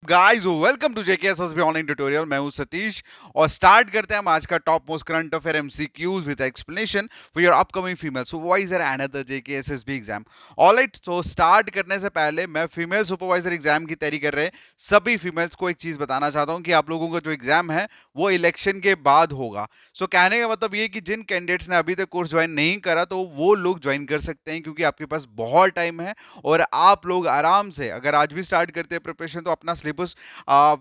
Guys welcome to JKSSB online tutorial. मैं हूं सतीश और स्टार्ट करते हैं हम आज का top most current affair MCQs with explanation for your upcoming female supervisor and other JKSSB exam. Alright, so start करने से पहले मैं फीमेल सुपरवाइजर एग्जाम की तैयारी कर रहे सभी फीमेल्स को एक चीज बताना चाहता हूं कि आप लोगों का जो एग्जाम है वो इलेक्शन के बाद होगा। सो कहने का मतलब ये कि जिन कैंडिडेट्स ने अभी तक कोर्स ज्वाइन नहीं करा तो वो लोग ज्वाइन कर सकते हैं, क्योंकि आपके पास बहुत टाइम है और आप लोग आराम से अगर आज भी स्टार्ट करते हैं प्रिपरेशन तो अपना सिलेबस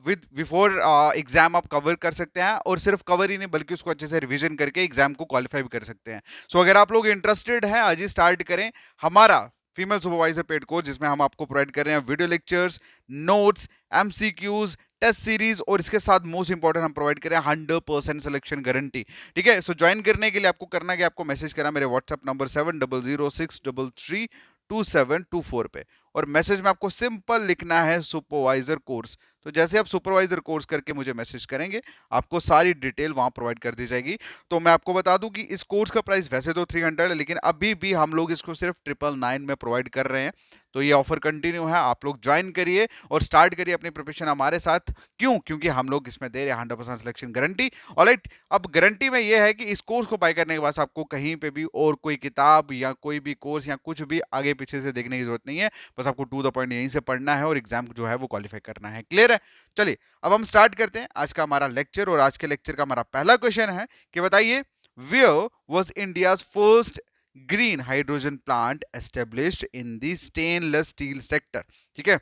विद बिफोर एग्जाम आप कवर कर सकते हैं, और सिर्फ कवर ही नहीं बल्कि उसको अच्छे से रिवीजन करके एग्जाम को क्वालिफाई भी कर सकते हैं। सो अगर आप लोग इंटरेस्टेड हैं आज ही स्टार्ट करें हमारा फीमेल सुपरवाइजर पेड कोर्स, जिसमें हम आपको प्रोवाइड कर रहे हैं video lectures, notes, MCQs, test series, और इसके साथ मोस्ट इंपॉर्टेंट हम प्रोवाइड करें 100% सिलेक्शन गारंटी। ठीक है, सो ज्वाइन करने के लिए आपको करना क्या, आपको मैसेज करना मेरे व्हाट्सएप नंबर 7006332724 पे, और मैसेज में आपको सिंपल लिखना है सुपरवाइजर कोर्स। तो जैसे आप सुपरवाइजर कोर्स करके मुझे मैसेज करेंगे आपको सारी डिटेल वहां प्रोवाइड कर दी जाएगी। तो मैं आपको बता दूं कि इस कोर्स का प्राइस वैसे तो 300 है, लेकिन अभी भी हम लोग इसको सिर्फ 999 में प्रोवाइड कर रहे हैं। तो ये ऑफर कंटिन्यू है, आप लोग ज्वाइन करिए और स्टार्ट करिए अपनी प्रिपरेशन हमारे साथ। क्यों? क्योंकि हम लोग इसमें दे रहे हैं 100% सिलेक्शन गारंटी। ऑलराइट, अब गारंटी में ये है कि इस कोर्स को बाय करने के बाद आपको कहीं पे भी और कोई किताब या कोई भी कोर्स या कुछ भी आगे पीछे से देखने की जरूरत नहीं है। बस आपको टू द पॉइंट यहीं से पढ़ना है और एग्जाम जो है वो क्वालिफाई करना है। क्लियर है? चलिए अब हम स्टार्ट करते हैं आज का हमारा लेक्चर, और आज के लेक्चर का हमारा पहला क्वेश्चन है कि बताइए, where was India's first green hydrogen plant established in the stainless steel sector. ठीक है,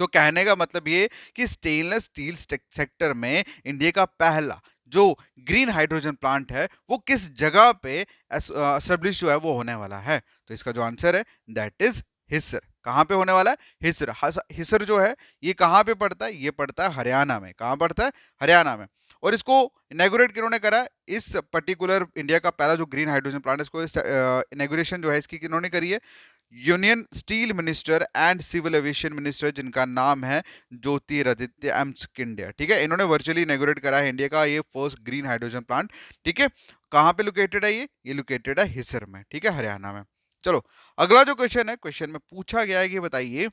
तो कहने का मतलब ये कि स्टेनलेस स्टील सेक्टर में इंडिया का पहला जो ग्रीन हाइड्रोजन प्लांट है वो किस जगह पे एस्टेब्लिश जो है वो होने वाला है। तो इसका जो आंसर है दैट इज हिस्सर। कहां पे होने वाला है? हिस्सर। हिस्सर जो है ये कहां पे पड़ता है? ये पड़ता है हरियाणा में। कहां पड़ता है? हरियाणा में। और इसको इनेगुरेट किन्होंने करा? इस पर्टिकुलर इंडिया का पहला जो ग्रीन हाइड्रोजन प्लांट है इसको इनेगुरेशन जो है इसकी किन्होंने करी है? Union steel minister and civil aviation minister, जिनका नाम है ज्योतिरादित्य एम सिंधिया। ठीक है, इन्होंने वर्चुअली इनॉग्रेट करा है इंडिया का ये फर्स्ट ग्रीन हाइड्रोजन प्लांट। ठीक है, कहां पे लोकेटेड है? ये लोकेटेड है हिसर में। ठीक है, हरियाणा में। चलो अगला जो क्वेश्चन है, क्वेश्चन में पूछा गया है कि बताइए,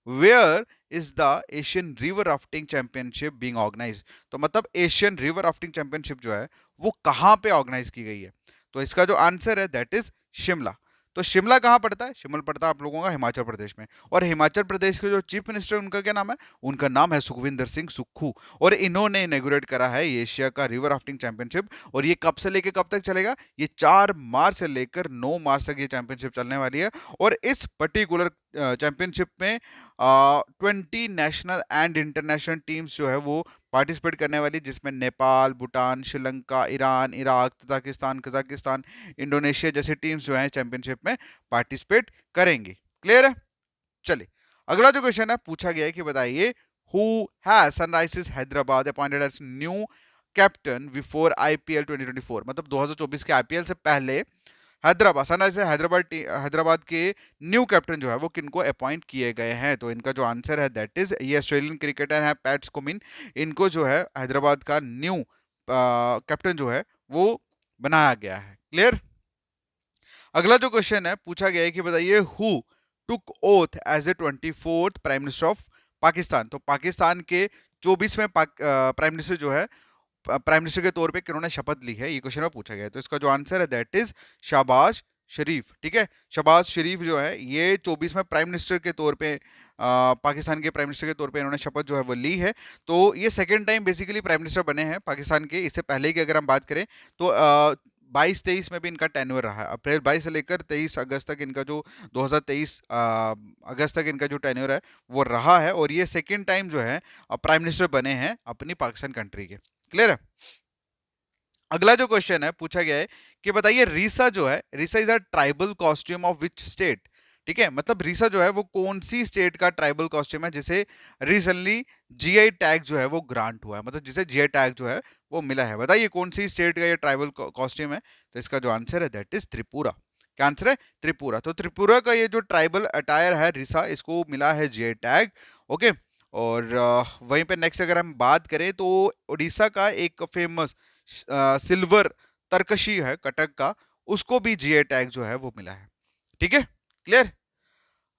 where is the Asian river rafting championship being organized. तो मतलब एशियन रिवर राफ्टिंग चैंपियनशिप जो है वो कहां पे ऑर्गेनाइज की गई है? तो इसका जो आंसर है दैट इज शिमला। तो शिमला कहां पड़ता है? शिमला पड़ता है आप लोगों का हिमाचल प्रदेश में। और हिमाचल प्रदेश के जो चीफ मिनिस्टर उनका क्या नाम है? उनका नाम है सुखविंदर सिंह सुक्खू। और इन्होंने इनॉग्रेट करा है एशिया का रिवर राफ्टिंग चैंपियनशिप। और ये कब से लेकर कब तक चलेगा? ये 4 मार्च से लेकर 9 मार्च तक ये चैंपियनशिप चलने वाली है। और इस पर्टिकुलर चैंपियनशिप में 20 नेशनल एंड इंटरनेशनल टीम्स जो है वो पार्टिसिपेट करने वाली, जिसमें Nepal, Bhutan, Sri Lanka, Iran, Iraq, Tajikistan, Kazakhstan, Indonesia जैसे टीम्स जो हैं चैंपियनशिप में पार्टिसिपेट करेंगी। क्लियर है? चलिए अगला जो क्वेश्चन है पूछा गया है कि बताइए, who has Sunrisers Hyderabad appointed as new captain before IPL 2024। मतलब 2024 के आईपीएल से पहले हैदराबाद सनराइजर्स हैदराबाद के न्यू कैप्टन जो है वो किनको अपॉइंट किए गए हैं? तो इनका जो आंसर है दैट इज, ये ऑस्ट्रेलियन क्रिकेटर है पैट्स कुमिन। इनको जो है हैदराबाद का न्यू कैप्टन जो है वो बनाया गया है। क्लियर? अगला जो क्वेश्चन है पूछा गया है कि बताइए, who took oath as a 24th prime minister of Pakistan. तो पाकिस्तान के 24वें प्राइम मिनिस्टर जो है, प्राइम मिनिस्टर के तौर पे किन्होंने शपथ ली है? ये क्वेश्चन में पूछा गया है। तो इसका जो आंसर है दैट इज शहबाज शरीफ। ठीक है, शहबाज शरीफ जो है ये 24वें प्राइम मिनिस्टर के तौर पे पाकिस्तान के प्राइम मिनिस्टर के तौर पे इन्होंने शपथ जो है वो ली है। तो ये second time basically prime minister बने हैं पाकिस्तान के। इससे पहले की अगर हम बात करें तो 22-23 में भी इनका टेन्योर रहा है। अप्रैल 22 से लेकर 23 अगस्त तक इनका जो 2023 अगस्त तक इनका जो टेन्योर है वो रहा है। और ये सेकेंड टाइम जो है प्राइम मिनिस्टर बने हैं अपनी पाकिस्तान कंट्री के। क्लियर है? अगला जो क्वेश्चन है पूछा गया है कि बताइए, रीसा जो है, risa is a tribal costume of which state. ठीक है, मतलब रीसा जो है वो कौन सी स्टेट का ट्राइबल कॉस्ट्यूम है जिसे रिसेंटली जीआई टैग जो है वो ग्रांट हुआ है, मतलब जिसे जीआई टैग जो है वो मिला है। बताइए कौन सी स्टेट का ये ट्राइबल कॉस्ट्यूम है? तो इसका जो आंसर है दैट इज त्रिपुरा। क्या आंसर है? त्रिपुरा। तो त्रिपुरा का ये जो ट्राइबल अटायर है रिसा, इसको मिला है जीआई टैग। ओके, और वहीं पे नेक्स्ट अगर हम बात करें तो उड़ीसा का एक फेमस सिल्वर तरकशी है कटक का, उसको भी जीआई टैग जो है वो मिला है। ठीक है, क्लियर?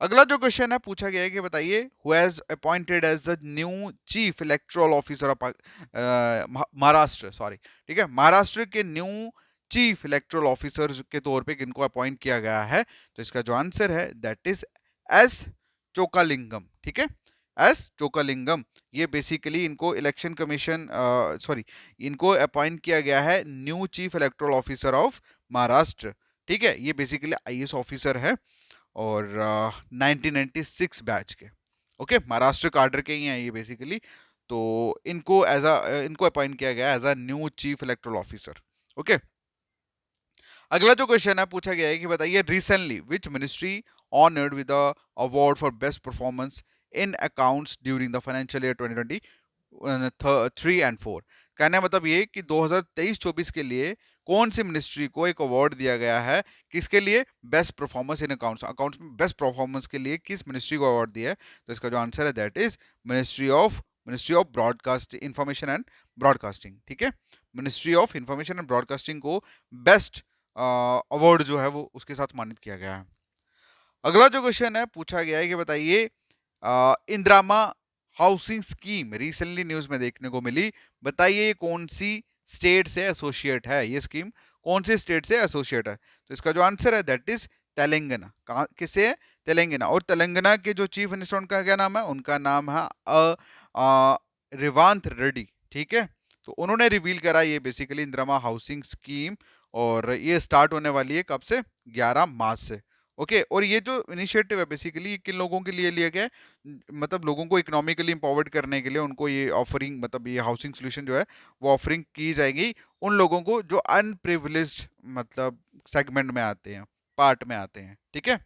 अगला जो क्वेश्चन है पूछा गया है कि बताइए who has appointed as the new chief electoral officer of Maharashtra, sorry, ठीक है, महाराष्ट्र के न्यू चीफ इलेक्टोरल ऑफिसर के तौर पे किनको अपॉइंट किया गया है? तो इसका जो आंसर है दैट इज एस चोकालिंगम, ठीक है, एस चोकालिंगम। ये बेसिकली इनको इलेक्शन कमीशन, सॉरी, इनको अपॉइंट किया गया है new chief electoral officer of Maharashtra, ठीक है। ये बेसिकली आईएएस ऑफिसर है और 1996 बैच के, ओके, महाराष्ट्र कार्डर के ही हैं ये बेसिकली। तो इनको अपॉइंट किया गया as a new chief electoral officer, okay. अगला जो क्वेश्चन है पूछा गया है कि बताइए recently which ministry honoured with the award for best performance in accounts during the financial year 2020 3 and 4। कहने का मतलब ये कि 2023-24 के लिए कौन सी मिनिस्ट्री को एक अवार्ड दिया गया है, किसके लिए? Best performance in accounts, accounts में बेस्ट परफॉर्मेंस के लिए किस मिनिस्ट्री को अवार्ड दिया है? तो इसका जो आंसर है that is ministry of broadcast information and broadcasting, ठीक है। Ministry of information and broadcasting को बेस्ट अवार्ड जो है वो उसके साथ मानित किया गया है। अगला जो क्वेश्चन है पूछा गया है कि बताइए Indiramma housing scheme recently news में देखने को मिली, बताइए कौन सी स्टेट से एसोसिएट है? ये स्कीम कौन सी स्टेट से एसोसिएट है? तो इसका जो आंसर है दैट इज तेलंगाना। कहाँ किससे है? तेलंगाना। और तेलंगाना के जो चीफ मिनिस्टर उनका क्या नाम है? उनका नाम है रेवांत रेड्डी, ठीक है। तो उन्होंने रिवील करा ये बेसिकली इंदिरा हाउसिंग स्कीम, और ये स्टार्ट होने वाली है कब से? 11 मार्च से, ओके। और ये जो इनिशिएटिव है बेसिकली किन लोगों के लिए लिया गया है? मतलब लोगों को इकोनॉमिकली एम्पावर्ड करने के लिए उनको ये ऑफरिंग, मतलब ये हाउसिंग सोल्यूशन जो है वो ऑफरिंग की जाएगी उन लोगों को जो अनप्रिविलेज्ड मतलब सेगमेंट में आते हैं, पार्ट में आते हैं, ठीक है।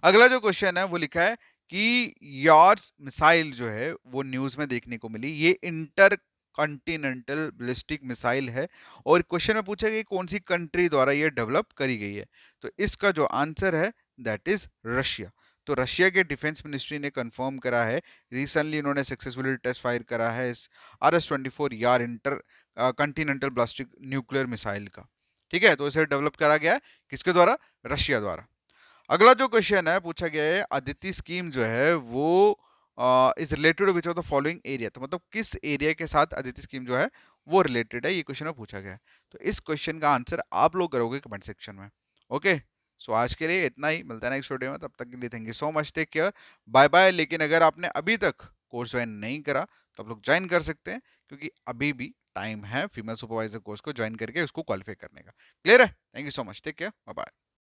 अगला जो क्वेश्चन है वो लिखा है कि यार्स मिसाइल जो है वो न्यूज में देखने को मिली, ये इंटर कॉन्टिनेंटल बैलिस्टिक मिसाइल है, और क्वेश्चन में पूछा गया कौन सी कंट्री द्वारा ये डेवलप करी गई है? तो इसका जो आंसर है दैट इज रशिया। तो रशिया के डिफेंस मिनिस्ट्री ने कंफर्म करा है, रिसेंटली इन्होंने सक्सेसफुली टेस्ट फायर करा है इस RS-24 यार inter continental ballistic nuclear missile का, ठीक है। तो इसे डेवलप करा गया है किसके द्वारा? रशिया द्वारा। अगला जो क्वेश्चन है पूछा गया है अदिति स्कीम जो है वो is related which of the following area, तो मतलब किस एरिया के साथ अदिति स्कीम जो है वो रिलेटेड है, ये क्वेश्चन में पूछा गया है। तो इस क्वेश्चन का आंसर आप लोग करोगे कमेंट सेक्शन में, ओके। सो आज के लिए इतना ही, मिलता है नेक्स्ट वीडियो में, तब तक के लिए thank you so much, take care, bye bye. लेकिन अगर आपने अभी तक कोर्स ज्वाइन नहीं करा तो आप लोग ज्वाइन कर सकते हैं, क्योंकि अभी भी टाइम है फीमेल सुपरवाइजर कोर्स को ज्वाइन करके उसको क्वालिफाई करने का। क्लियर है? Thank you so much, take care, bye bye.